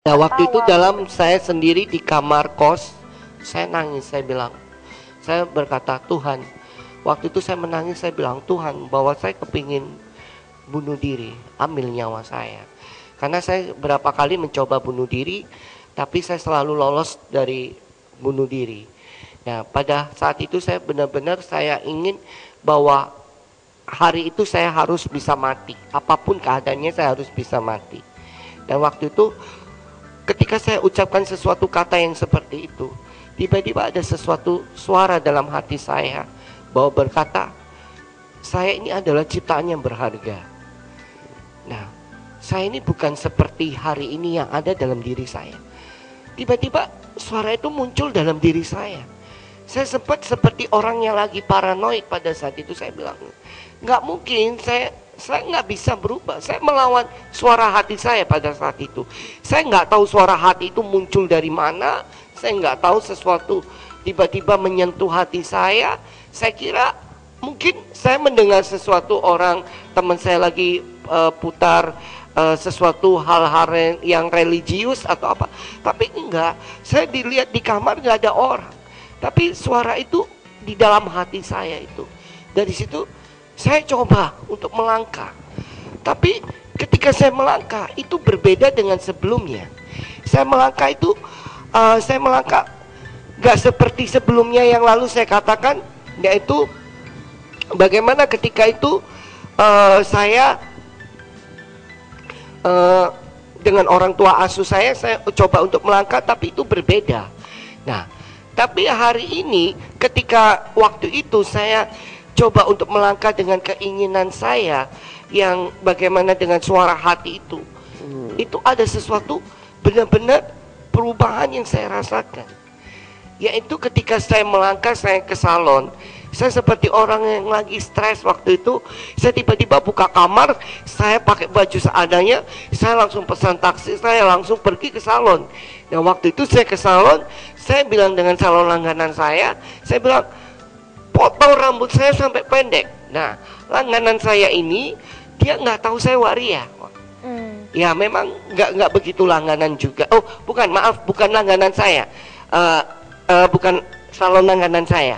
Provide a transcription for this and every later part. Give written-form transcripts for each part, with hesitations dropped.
Nah waktu itu Ketawa dalam gitu. saya sendiri di kamar kos, saya nangis, saya bilang, saya berkata Tuhan, waktu itu saya menangis, saya bilang Tuhan bahwa saya kepingin bunuh diri, ambil nyawa saya. Karena saya berapa kali mencoba bunuh diri, tapi saya selalu lolos dari bunuh diri. Nah pada saat itu saya benar-benar saya ingin bahwa hari itu saya harus bisa mati, apapun keadaannya saya harus bisa mati. Dan waktu itu ketika saya ucapkan sesuatu kata yang seperti itu, tiba-tiba ada sesuatu suara dalam hati saya bahwa berkata, saya ini adalah ciptaan yang berharga. Nah, saya ini bukan seperti hari ini yang ada dalam diri saya. Tiba-tiba suara itu muncul dalam diri saya. Saya sempat seperti orang yang lagi paranoid pada saat itu. Saya bilang, nggak mungkin, saya nggak bisa berubah. Saya melawan suara hati saya pada saat itu. Saya nggak tahu suara hati itu muncul dari mana. Saya nggak tahu sesuatu tiba-tiba menyentuh hati saya. Saya kira mungkin saya mendengar sesuatu orang teman saya lagi putar sesuatu hal-hal yang religius atau apa. Tapi enggak. Saya dilihat di kamar nggak ada orang. Tapi suara itu di dalam hati saya itu. Dari situ saya coba untuk melangkah. Tapi ketika saya melangkah itu berbeda dengan sebelumnya. Saya melangkah itu saya melangkah gak seperti sebelumnya yang lalu saya katakan, yaitu bagaimana ketika itu saya dengan orang tua asuh saya coba untuk melangkah, tapi itu berbeda. Nah, tapi hari ini ketika waktu itu saya coba untuk melangkah dengan keinginan saya yang bagaimana dengan suara hati itu. Itu ada sesuatu benar-benar perubahan yang saya rasakan. Yaitu ketika saya melangkah, saya ke salon. Saya seperti orang yang lagi stres waktu itu. Saya tiba-tiba buka kamar, saya pakai baju seadanya, saya langsung pesan taksi, saya langsung pergi ke salon. Nah waktu itu saya ke salon, saya bilang dengan salon langganan saya bilang, potong rambut saya sampai pendek. Nah langganan saya ini dia nggak tahu saya waria. Ya memang nggak begitu langganan juga. Oh bukan, maaf, bukan langganan saya, bukan salon langganan saya.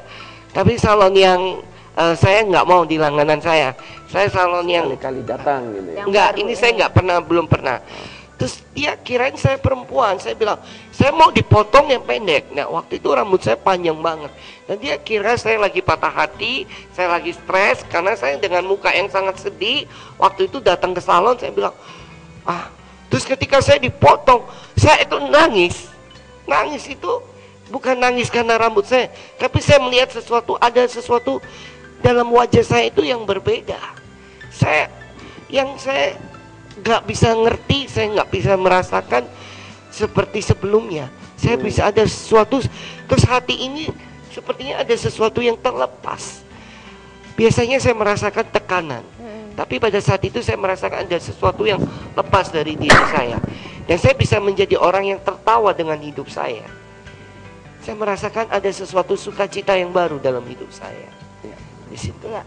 Tapi salon yang saya nggak mau di langganan saya salon yang kali datang gitu ya. Enggak, ini saya nggak pernah, belum pernah. Terus dia kirain saya perempuan. Saya bilang, saya mau dipotong yang pendek. Nah waktu itu rambut saya panjang banget. Dan dia kira saya lagi patah hati, saya lagi stres karena saya dengan muka yang sangat sedih. Waktu itu datang ke salon, saya bilang, terus ketika saya dipotong, saya itu nangis. Nangis itu bukan nangis karena rambut saya, tapi saya melihat sesuatu, ada sesuatu dalam wajah saya itu yang berbeda. Saya nggak bisa ngerti, saya nggak bisa merasakan seperti sebelumnya. Saya bisa ada sesuatu, terus hati ini sepertinya ada sesuatu yang terlepas. Biasanya saya merasakan tekanan, tapi pada saat itu saya merasakan ada sesuatu yang lepas dari diri saya. Dan saya bisa menjadi orang yang tertawa dengan hidup saya. Saya merasakan ada sesuatu sukacita yang baru dalam hidup saya. Di situ. Iya.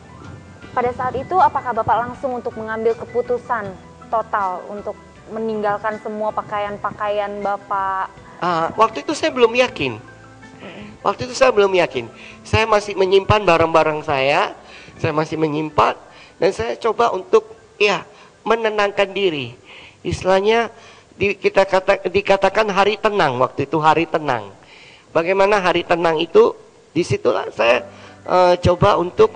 Pada saat itu apakah Bapak langsung untuk mengambil keputusan total untuk meninggalkan semua pakaian-pakaian Bapak? Waktu itu saya belum yakin. Waktu itu saya belum yakin. Saya masih menyimpan barang-barang saya masih menyimpan, dan saya coba untuk menenangkan diri. Istilahnya dikatakan hari tenang, waktu itu hari tenang. Bagaimana hari tenang itu? Disitulah saya coba untuk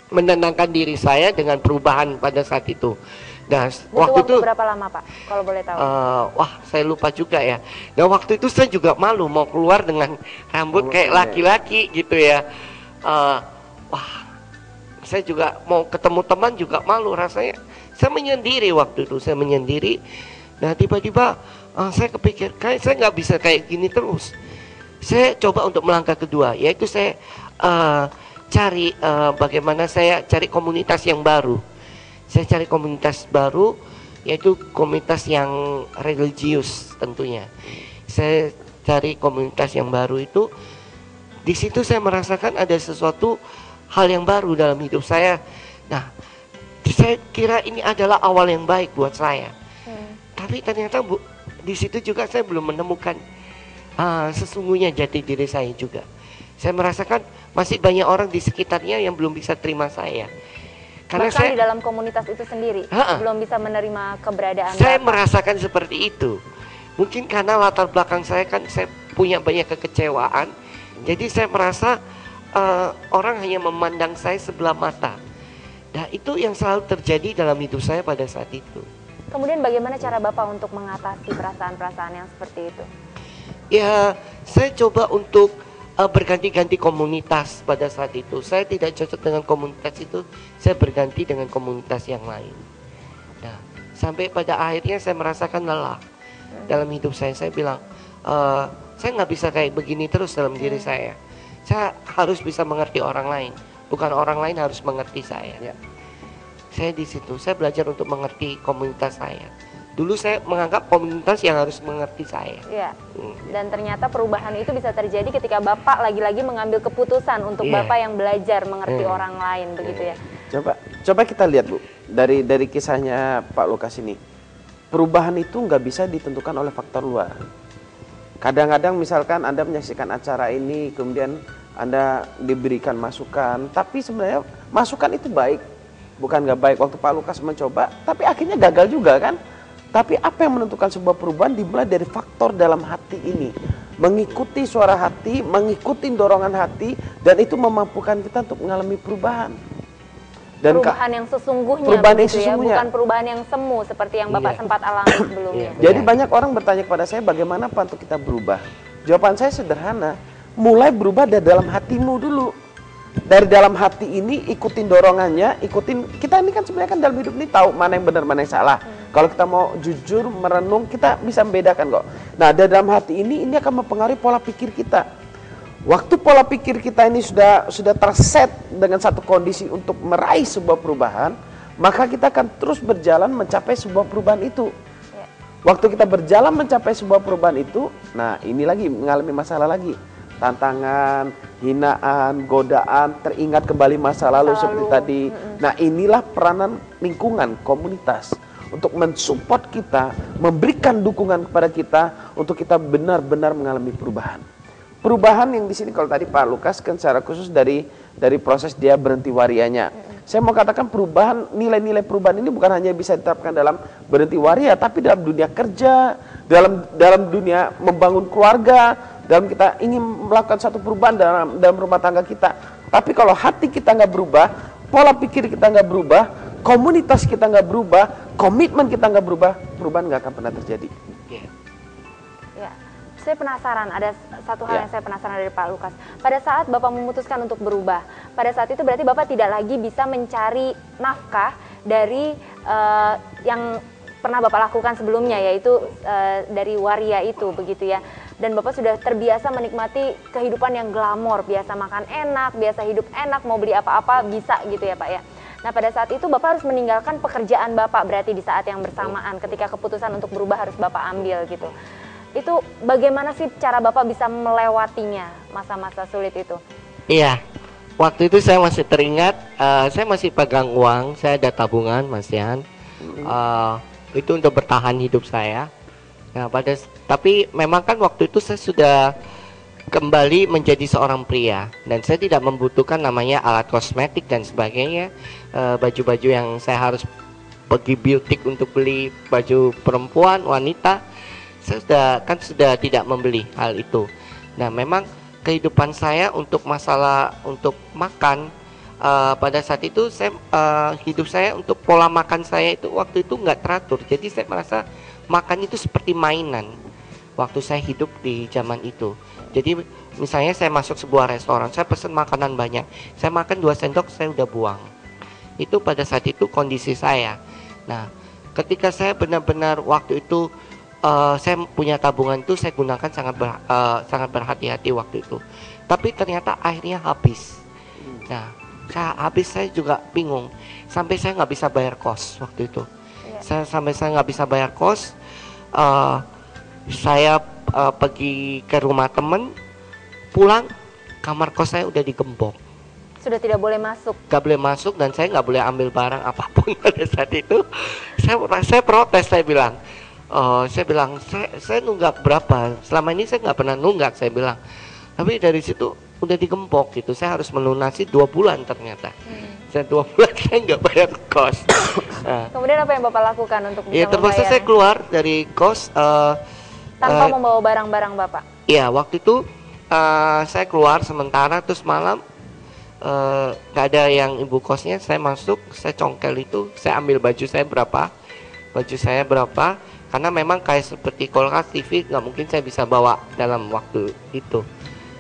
menenangkan diri saya dengan perubahan pada saat itu. Nah, waktu itu berapa lama Pak, kalau boleh tahu? Saya lupa juga ya. Nah waktu itu saya juga malu mau keluar dengan rambut kayak laki-laki gitu ya. Saya juga mau ketemu teman juga malu rasanya. Saya menyendiri waktu itu, saya menyendiri. Nah tiba-tiba saya kepikir, kayak saya nggak bisa kayak gini terus. Saya coba untuk melangkah kedua, yaitu saya cari bagaimana saya cari komunitas yang baru. Saya cari komunitas baru, yaitu komunitas yang religius tentunya. Saya cari komunitas yang baru itu. Di situ saya merasakan ada sesuatu hal yang baru dalam hidup saya. Nah, saya kira ini adalah awal yang baik buat saya. Tapi ternyata di situ juga saya belum menemukan sesungguhnya jati diri saya juga. Saya merasakan masih banyak orang di sekitarnya yang belum bisa terima saya. Karena bahkan di dalam komunitas itu sendiri belum bisa menerima keberadaan saya Bapak. merasakan seperti itu. Mungkin karena latar belakang saya kan saya punya banyak kekecewaan. Jadi saya merasa orang hanya memandang saya sebelah mata. Nah itu yang selalu terjadi dalam hidup saya pada saat itu. Kemudian bagaimana cara Bapak untuk mengatasi perasaan-perasaan yang seperti itu? Ya saya coba untuk berganti-ganti komunitas pada saat itu. Saya tidak cocok dengan komunitas itu, saya berganti dengan komunitas yang lain. Nah, sampai pada akhirnya saya merasakan lelah dalam hidup saya. Saya bilang, saya nggak bisa kayak begini terus dalam diri saya. Saya harus bisa mengerti orang lain, bukan orang lain harus mengerti saya. Saya di situ, saya belajar untuk mengerti komunitas saya. Dulu saya menganggap komunitas yang harus mengerti saya. Iya. Dan ternyata perubahan itu bisa terjadi ketika Bapak lagi-lagi mengambil keputusan untuk Bapak yang belajar mengerti orang lain, begitu ya. Coba kita lihat Bu, dari kisahnya Pak Lukas ini. Perubahan itu nggak bisa ditentukan oleh faktor luar. Kadang-kadang misalkan Anda menyaksikan acara ini, kemudian Anda diberikan masukan, tapi sebenarnya masukan itu baik, bukan nggak baik. Waktu Pak Lukas mencoba, tapi akhirnya gagal juga kan. Tapi apa yang menentukan sebuah perubahan dimulai dari faktor dalam hati ini. Mengikuti suara hati, mengikuti dorongan hati, dan itu memampukan kita untuk mengalami perubahan. Dan perubahan yang sesungguhnya, perubahan yang ya, sesungguhnya. bukan perubahan yang semu seperti yang Bapak sempat alami sebelumnya. Jadi banyak orang bertanya kepada saya, bagaimana Pak untuk kita berubah? Jawaban saya sederhana, mulai berubah dari dalam hatimu dulu. Dari dalam hati ini ikutin dorongannya, ikutin. Kita ini kan sebenarnya kan dalam hidup ini tahu mana yang benar, mana yang salah. Kalau kita mau jujur, merenung, kita bisa membedakan kok. Nah, dari dalam hati ini akan mempengaruhi pola pikir kita. Waktu pola pikir kita ini sudah terset dengan satu kondisi untuk meraih sebuah perubahan, maka kita akan terus berjalan mencapai sebuah perubahan itu. Waktu kita berjalan mencapai sebuah perubahan itu, nah ini lagi mengalami masalah lagi. Tantangan, hinaan, godaan, teringat kembali masa lalu seperti tadi. Nah inilah peranan lingkungan, komunitas untuk mensupport kita, memberikan dukungan kepada kita untuk kita benar-benar mengalami perubahan. Perubahan yang di sini kalau tadi Pak Lukas kan secara khusus dari proses dia berhenti warianya. Saya mau katakan perubahan, nilai-nilai perubahan ini bukan hanya bisa diterapkan dalam berhenti waria, tapi dalam dunia kerja, dalam dunia membangun keluarga, dalam kita ingin melakukan satu perubahan dalam rumah tangga kita. Tapi kalau hati kita nggak berubah, pola pikir kita nggak berubah, komunitas kita nggak berubah, komitmen kita nggak berubah, perubahan nggak akan pernah terjadi. Ya, saya penasaran, ada satu hal yang saya penasaran dari Pak Lukas. Pada saat Bapak memutuskan untuk berubah, pada saat itu berarti Bapak tidak lagi bisa mencari nafkah dari yang pernah Bapak lakukan sebelumnya, yaitu dari waria itu, begitu ya. Dan Bapak sudah terbiasa menikmati kehidupan yang glamor, biasa makan enak, biasa hidup enak, mau beli apa-apa bisa gitu ya Pak ya. Nah pada saat itu Bapak harus meninggalkan pekerjaan Bapak berarti di saat yang bersamaan ketika keputusan untuk berubah harus Bapak ambil gitu. Itu bagaimana sih cara Bapak bisa melewatinya masa-masa sulit itu? Iya, waktu itu saya masih teringat, saya masih pegang uang, saya ada tabungan Mas Yan. Itu untuk bertahan hidup saya. Nah, tapi memang kan waktu itu saya sudah kembali menjadi seorang pria dan saya tidak membutuhkan namanya alat kosmetik dan sebagainya, baju-baju yang saya harus pergi butik untuk beli baju perempuan, wanita. Saya sudah tidak membeli hal itu. Nah, memang kehidupan saya untuk masalah untuk makan pada saat itu hidup saya untuk pola makan saya itu waktu itu nggak teratur. Jadi saya merasa makan itu seperti mainan waktu saya hidup di zaman itu. Jadi misalnya saya masuk sebuah restoran, saya pesan makanan banyak, saya makan 2 sendok saya udah buang. Itu pada saat itu kondisi saya. Nah, ketika saya benar-benar waktu itu saya punya tabungan itu saya gunakan sangat berhati-hati waktu itu. Tapi ternyata akhirnya habis. Nah, saya juga bingung. Sampai saya nggak bisa bayar kos waktu itu. Saya nggak bisa bayar kos. Saya pergi ke rumah temen, pulang kamar kos saya udah digembok. Sudah tidak boleh masuk. Gak boleh masuk dan saya nggak boleh ambil barang apapun pada saat itu. Saya protes, saya bilang, Saya bilang, saya nunggak berapa? Selama ini saya nggak pernah nunggak, saya bilang. Tapi dari situ udah digembok gitu. Saya harus melunasi 2 bulan ternyata. Saya 2 bulan saya nggak bayar kos. Nah, Kemudian apa yang Bapak lakukan untuk ya bisa terpaksa membayar saya keluar dari kos. tanpa membawa barang-barang Bapak? Ya waktu itu saya keluar sementara, terus malam nggak ada yang ibu kosnya. Saya masuk, saya congkel itu, saya ambil baju saya berapa, karena memang kayak seperti kulkas, TV nggak mungkin saya bisa bawa dalam waktu itu.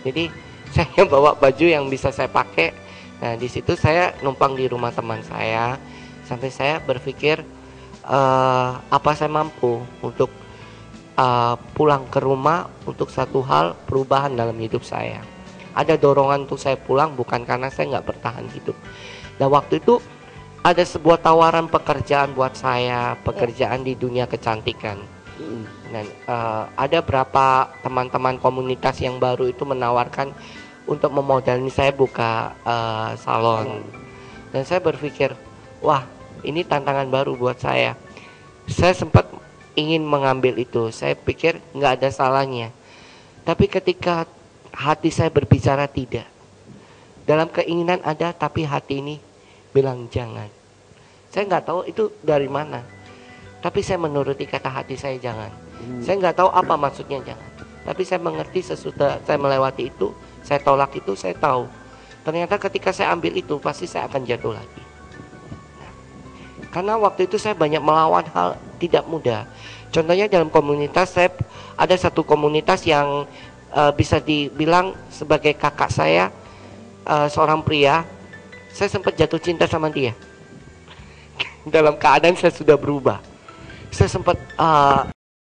Jadi saya bawa baju yang bisa saya pakai. Nah di situ saya numpang di rumah teman saya sampai saya berpikir apa saya mampu untuk pulang ke rumah untuk satu hal perubahan dalam hidup saya. Ada dorongan untuk saya pulang bukan karena saya nggak bertahan hidup. Dan waktu itu ada sebuah tawaran pekerjaan buat saya, pekerjaan di dunia kecantikan. Dan ada berapa teman-teman komunitas yang baru itu menawarkan untuk memodalin saya buka salon. Dan saya berpikir, wah ini tantangan baru buat saya. Saya sempat ingin mengambil itu, saya pikir nggak ada salahnya. Tapi ketika hati saya berbicara tidak, dalam keinginan ada, tapi hati ini bilang jangan. Saya nggak tahu itu dari mana, tapi saya menuruti kata hati saya jangan. Saya nggak tahu apa maksudnya jangan, tapi saya mengerti sesudah saya melewati itu, saya tolak itu, saya tahu. Ternyata ketika saya ambil itu, pasti saya akan jatuh lagi. Karena waktu itu saya banyak melawan hal tidak mudah. Contohnya dalam komunitas, saya ada satu komunitas yang bisa dibilang sebagai kakak saya, seorang pria. Saya sempat jatuh cinta sama dia. Dalam keadaan saya sudah berubah. Saya sempat